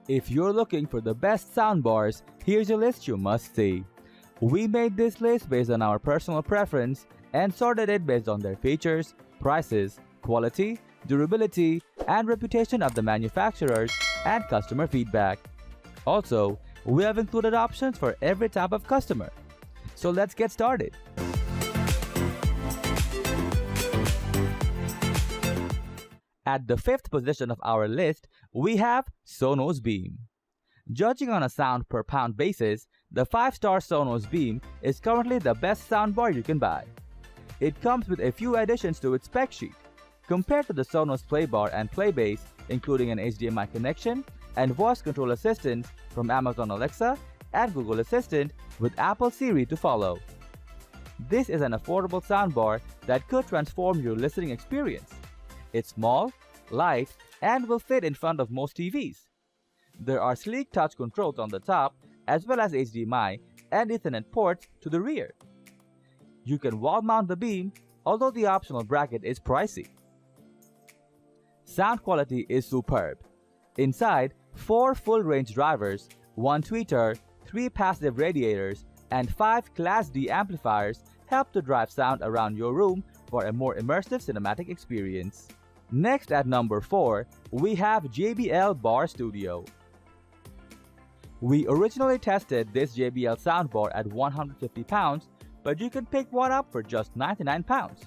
If you're looking for the best soundbars, here's a list you must see. We made this list based on our personal preference and sorted it based on their features, prices, quality, durability, and reputation of the manufacturers and customer feedback. Also, we have included options for every type of customer. So let's get started. At the 5th position of our list, we have Sonos Beam. Judging on a sound per pound basis, the 5-star Sonos Beam is currently the best soundbar you can buy. It comes with a few additions to its spec sheet. Compared to the Sonos Playbar and Playbase, including an HDMI connection and voice control assistance from Amazon Alexa and Google Assistant with Apple Siri to follow. This is an affordable soundbar that could transform your listening experience. It's small, light, and will fit in front of most TVs. There are sleek touch controls on the top, as well as HDMI and Ethernet ports to the rear. You can wall mount the beam, although the optional bracket is pricey. Sound quality is superb. Inside, 4 full-range drivers, 1 tweeter, 3 passive radiators, and 5 Class D amplifiers help to drive sound around your room for a more immersive cinematic experience. Next at number 4, we have JBL Bar Studio. We originally tested this JBL soundbar at £150, but you can pick one up for just £99.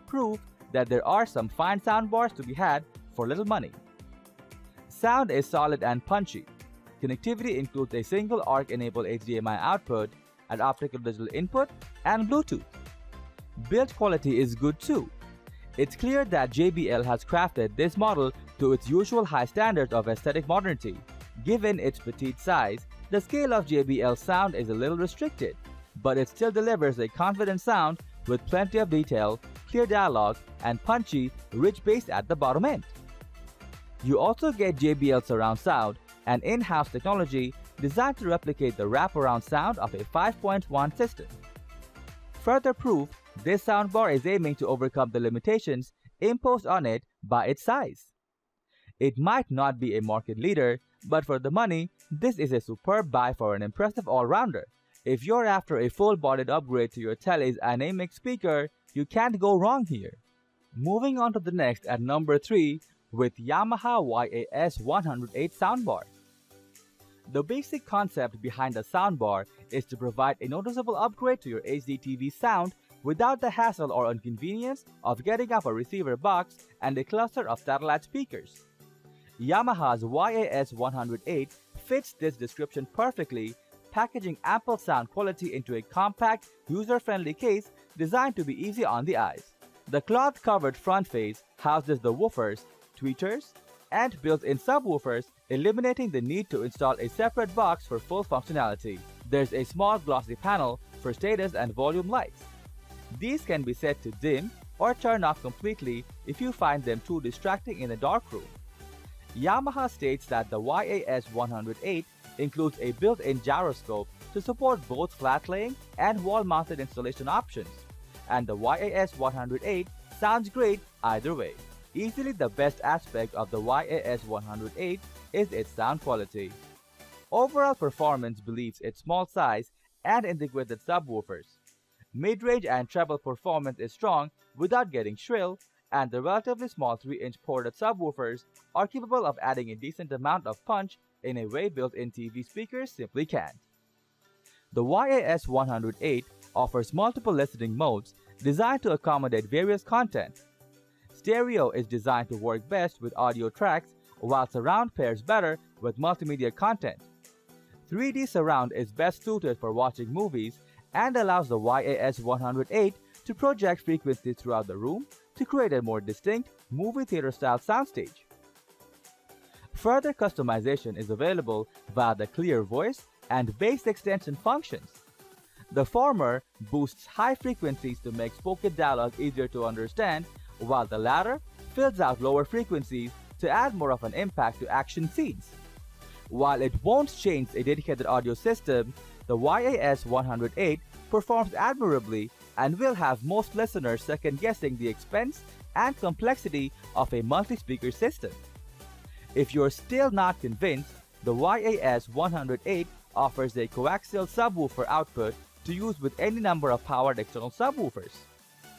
Proof that there are some fine soundbars to be had for little money. Sound is solid and punchy. Connectivity includes a single ARC-enabled HDMI output, an optical digital input, and Bluetooth. Build quality is good too. It's clear that JBL has crafted this model to its usual high standards of aesthetic modernity. Given its petite size, the scale of JBL's sound is a little restricted, but it still delivers a confident sound with plenty of detail, clear dialogue, and punchy, rich bass at the bottom end. You also get JBL surround sound, an in-house technology designed to replicate the wraparound sound of a 5.1 system. Further proof, this soundbar is aiming to overcome the limitations imposed on it by its size. It might not be a market leader, but for the money, this is a superb buy for an impressive all-rounder. If you're after a full-bodied upgrade to your tele's dynamic speaker, you can't go wrong here. Moving on to the next at number 3 with Yamaha YAS108 soundbar. The basic concept behind the soundbar is to provide a noticeable upgrade to your HD TV sound without the hassle or inconvenience of getting up a receiver box and a cluster of satellite speakers. Yamaha's YAS108 fits this description perfectly, packaging ample sound quality into a compact, user-friendly case designed to be easy on the eyes. The cloth-covered front face houses the woofers, tweeters, and built-in subwoofers, eliminating the need to install a separate box for full functionality. There's a small glossy panel for status and volume lights. These can be set to dim or turn off completely if you find them too distracting in a dark room. Yamaha states that the YAS108 includes a built-in gyroscope to support both flat-laying and wall-mounted installation options, and the YAS108 sounds great either way. Easily the best aspect of the YAS108 is its sound quality. Overall performance believes its small size and integrated subwoofers. Mid-range and treble performance is strong without getting shrill, and the relatively small 3-inch ported subwoofers are capable of adding a decent amount of punch in a way built-in TV speakers simply can't. The YAS108 offers multiple listening modes designed to accommodate various content. Stereo is designed to work best with audio tracks, while surround pairs better with multimedia content. 3D surround is best suited for watching movies and allows the YAS108 to project frequencies throughout the room to create a more distinct movie theater-style soundstage. Further customization is available via the clear voice and bass extension functions. The former boosts high frequencies to make spoken dialogue easier to understand, while the latter fills out lower frequencies to add more of an impact to action scenes. While it won't change a dedicated audio system, the YAS108 performs admirably and will have most listeners second-guessing the expense and complexity of a multi-speaker system. If you're still not convinced, The YAS-108 offers a coaxial subwoofer output to use with any number of powered external subwoofers.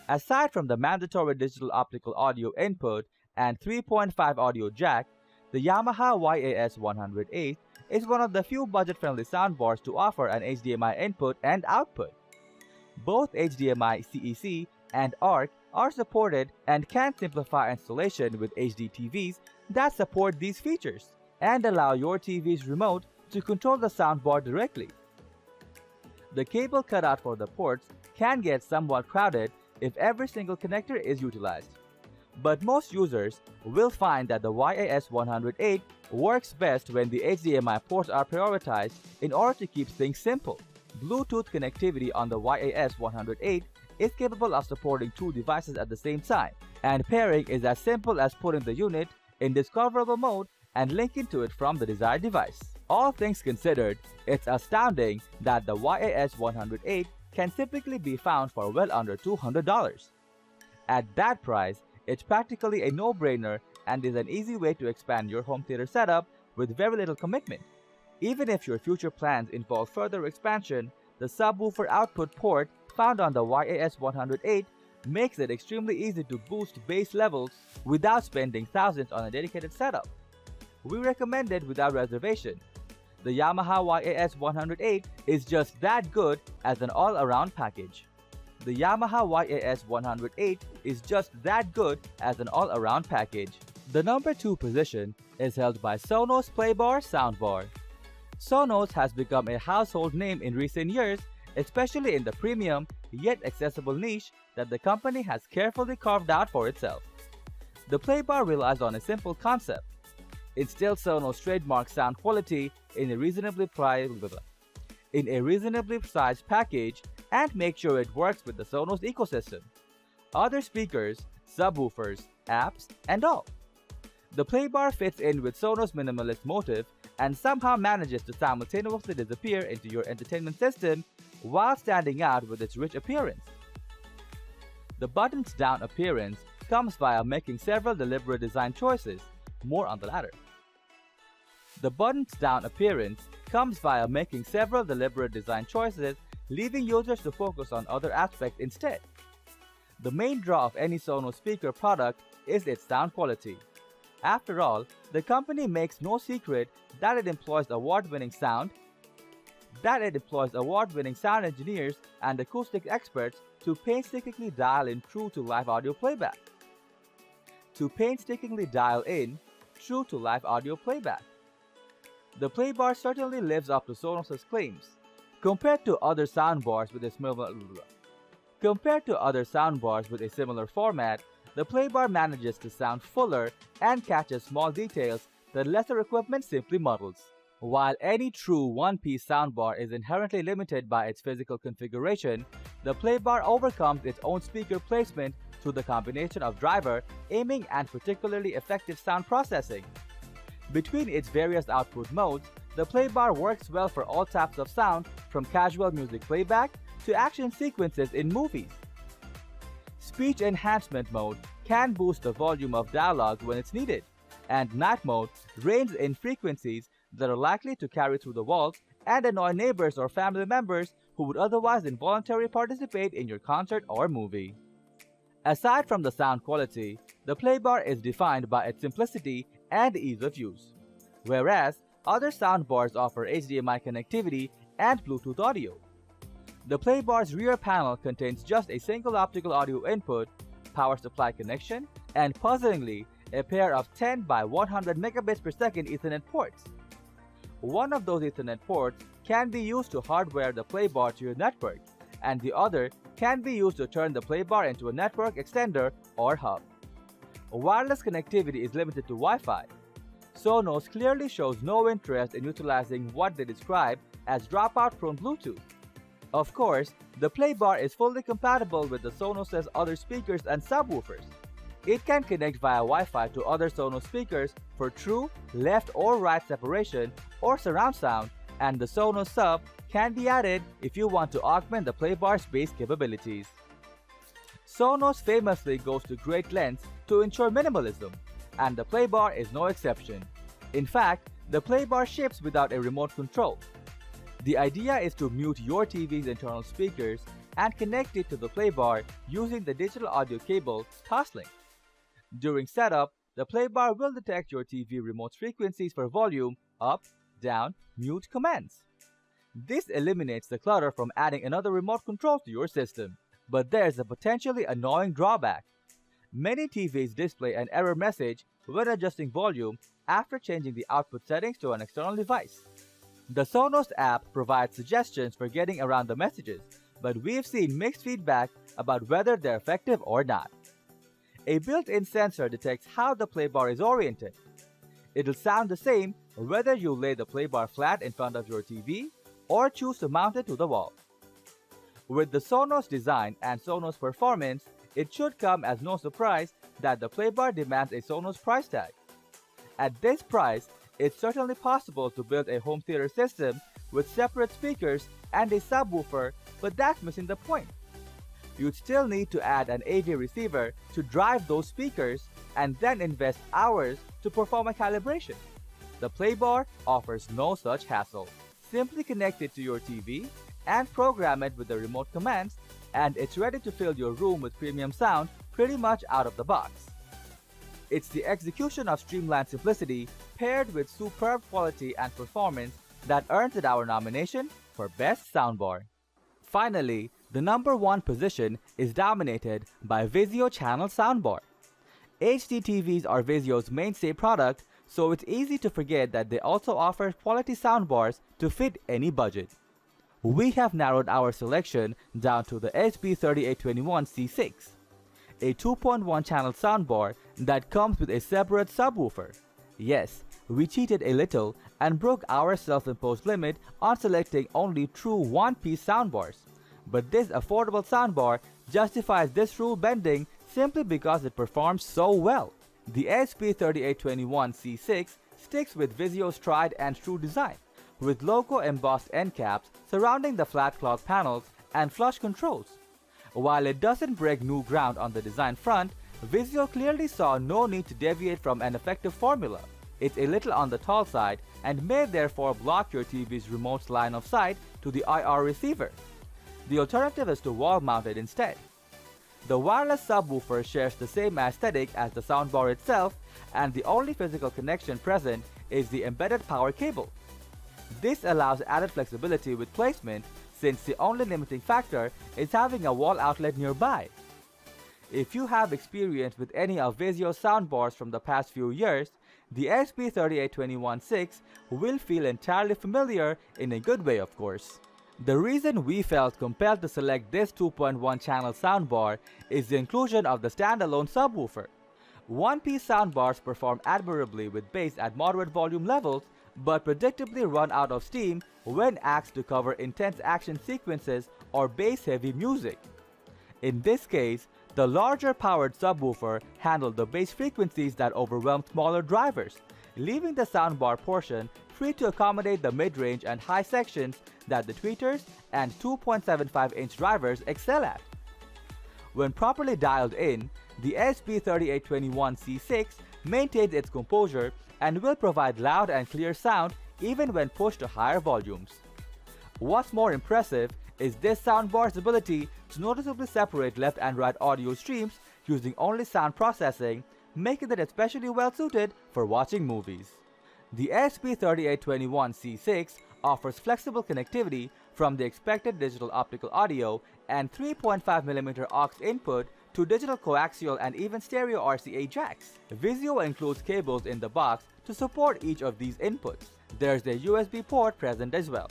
Aside from the mandatory digital optical audio input and 3.5 audio jack, the Yamaha YAS-108 is one of the few budget-friendly soundbars to offer an HDMI input and output. Both HDMI CEC and ARC are supported and can simplify installation with HD TVs that support these features and allow your TV's remote to control the soundbar directly. The cable cutout for the ports can get somewhat crowded if every single connector is utilized. But most users will find that the YAS-108 works best when the HDMI ports are prioritized in order to keep things simple. Bluetooth connectivity on the YAS-108 is capable of supporting two devices at the same time, and pairing is as simple as putting the unit in discoverable mode and linking to it from the desired device. All things considered, it's astounding that the YAS-108 can typically be found for well under $200. At that price, it's practically a no-brainer and is an easy way to expand your home theater setup with very little commitment. Even if your future plans involve further expansion, the subwoofer output port found on the YAS-108 makes it extremely easy to boost bass levels without spending thousands on a dedicated setup. We recommend it without reservation. The Yamaha YAS-108 is just that good as an all-around package. The Yamaha YAS-108 is just that good as an all-around package. The number 2 position is held by Sonos Playbar Soundbar. Sonos has become a household name in recent years, especially in the premium yet accessible niche that the company has carefully carved out for itself. The Playbar relies on a simple concept: instill Sonos trademark sound quality in a reasonably sized package and make sure it works with the Sonos ecosystem, other speakers, subwoofers, apps, and all. The Playbar fits in with Sonos' minimalist motif and somehow manages to simultaneously disappear into your entertainment system while standing out with its rich appearance. The buttons-down appearance comes via making several deliberate design choices, more on the latter. The buttons-down appearance comes via making several deliberate design choices, leaving users to focus on other aspects instead. The main draw of any Sonos speaker product is its sound quality. After all, the company makes no secret that it employs award-winning sound engineers and acoustic experts to painstakingly dial in true to live audio playback. The Playbar certainly lives up to Sonos' claims. Compared to other soundbars with a similar format, the Playbar manages to sound fuller and catches small details that lesser equipment simply muddles. While any true one-piece soundbar is inherently limited by its physical configuration, the Playbar overcomes its own speaker placement through the combination of driver, aiming, and particularly effective sound processing. Between its various output modes, the Playbar works well for all types of sound, from casual music playback to action sequences in movies. Speech enhancement mode can boost the volume of dialogue when it's needed, and night mode reins in frequencies that are likely to carry through the walls and annoy neighbors or family members who would otherwise involuntarily participate in your concert or movie. Aside from the sound quality, the Playbar is defined by its simplicity and ease of use, whereas other soundbars offer HDMI connectivity and Bluetooth audio. The Playbar's rear panel contains just a single optical audio input, power supply connection, and puzzlingly, a pair of 10 by 100 megabits per second Ethernet ports. One of those Ethernet ports can be used to hardwire the Playbar to your network, and the other can be used to turn the Playbar into a network extender or hub. Wireless connectivity is limited to Wi-Fi. Sonos clearly shows no interest in utilizing what they describe as dropout-prone Bluetooth. Of course, the Playbar is fully compatible with the Sonos' other speakers and subwoofers. It can connect via Wi-Fi to other Sonos speakers for true left or right separation or surround sound, and the Sonos sub can be added if you want to augment the Playbar's bass capabilities. Sonos famously goes to great lengths to ensure minimalism, and the Playbar is no exception. In fact, The Playbar ships without a remote control. The idea is to mute your TV's internal speakers and connect it to the Playbar using the digital audio cable Toslink. During setup, the Playbar will detect your TV remote's frequencies for volume, up, down, mute commands. This eliminates the clutter from adding another remote control to your system. But there's a potentially annoying drawback. Many TVs display an error message when adjusting volume after changing the output settings to an external device. The Sonos app provides suggestions for getting around the messages, but we've seen mixed feedback about whether they're effective or not. A built-in sensor detects how the Playbar is oriented. It'll sound the same whether you lay the Playbar flat in front of your TV or choose to mount it to the wall. With the Sonos design and Sonos performance, it should come as no surprise that the Playbar demands a Sonos price tag. At this price, it's certainly possible to build a home theater system with separate speakers and a subwoofer, but that's missing the point. You'd still need to add an AV receiver to drive those speakers and then invest hours to perform a calibration. The Playbar offers no such hassle. Simply connect it to your TV and program it with the remote commands, and it's ready to fill your room with premium sound pretty much out of the box. It's the execution of streamlined simplicity paired with superb quality and performance that earned it our nomination for Best Soundbar. Finally, the number one position is dominated by Vizio Channel Soundbar. HD TVs are Vizio's mainstay product, so it's easy to forget that they also offer quality soundbars to fit any budget. We have narrowed our selection down to the SB3821C6, a 2.1 channel soundbar that comes with a separate subwoofer. Yes, we cheated a little and broke our self-imposed limit on selecting only true one-piece soundbars. But this affordable soundbar justifies this rule bending simply because it performs so well. The SB3821C6 sticks with Vizio's tried and true design, with logo embossed end caps surrounding the flat cloth panels and flush controls. While it doesn't break new ground on the design front, Vizio clearly saw no need to deviate from an effective formula. It's a little on the tall side and may therefore block your TV's remote's line of sight to the IR receiver. The alternative is to wall mount it instead. The wireless subwoofer shares the same aesthetic as the soundbar itself, and the only physical connection present is the embedded power cable. This allows added flexibility with placement, since the only limiting factor is having a wall outlet nearby. If you have experience with any of Vizio's soundbars from the past few years, the SB3821-6 will feel entirely familiar in a good way, of course. The reason we felt compelled to select this 2.1 channel soundbar is the inclusion of the standalone subwoofer. One-piece soundbars perform admirably with bass at moderate volume levels, but predictably run out of steam when asked to cover intense action sequences or bass-heavy music. In this case, the larger powered subwoofer handled the bass frequencies that overwhelmed smaller drivers, leaving the soundbar portion free to accommodate the mid-range and high sections that the tweeters and 2.75-inch drivers excel at. When properly dialed in, the SB3821C6 maintains its composure and will provide loud and clear sound even when pushed to higher volumes. What's more impressive is this soundbar's ability to noticeably separate left and right audio streams using only sound processing, making it especially well suited for watching movies. The SB3821C6 offers flexible connectivity from the expected digital optical audio and 3.5mm aux input to digital coaxial and even stereo RCA jacks. Vizio includes cables in the box to support each of these inputs. There's a USB port present as well.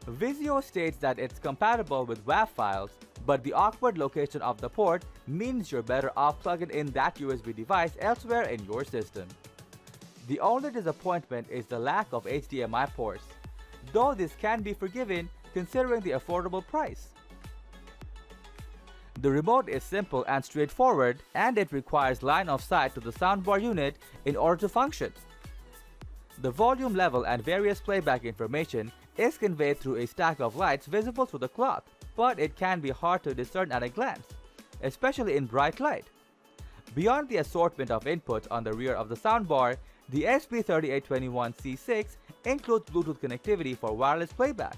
Vizio states that it's compatible with WAV files, but the awkward location of the port means you're better off plugging in that USB device elsewhere in your system. The only disappointment is the lack of HDMI ports, though this can be forgiven considering the affordable price. The remote is simple and straightforward, and it requires line of sight to the soundbar unit in order to function. The volume level and various playback information is conveyed through a stack of lights visible through the cloth, but it can be hard to discern at a glance, especially in bright light. Beyond the assortment of inputs on the rear of the soundbar, The SP3821C6 includes Bluetooth connectivity for wireless playback.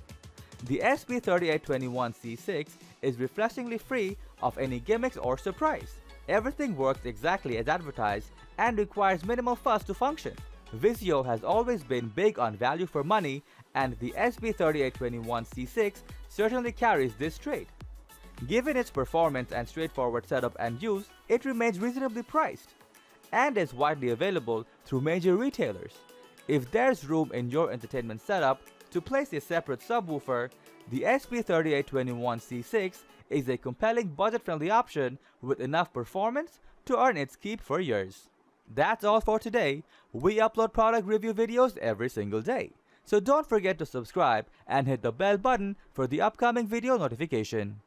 The SP3821C6 is refreshingly free of any gimmicks or surprise. Everything works exactly as advertised and requires minimal fuss to function. Vizio has always been big on value for money, and the SP3821C6 certainly carries this trait. Given its performance and straightforward setup and use, it remains reasonably priced and is widely available through major retailers. If there's room in your entertainment setup to place a separate subwoofer, the SP3821C6 is a compelling budget-friendly option with enough performance to earn its keep for years. That's all for today. We upload product review videos every single day, so don't forget to subscribe and hit the bell button for the upcoming video notification.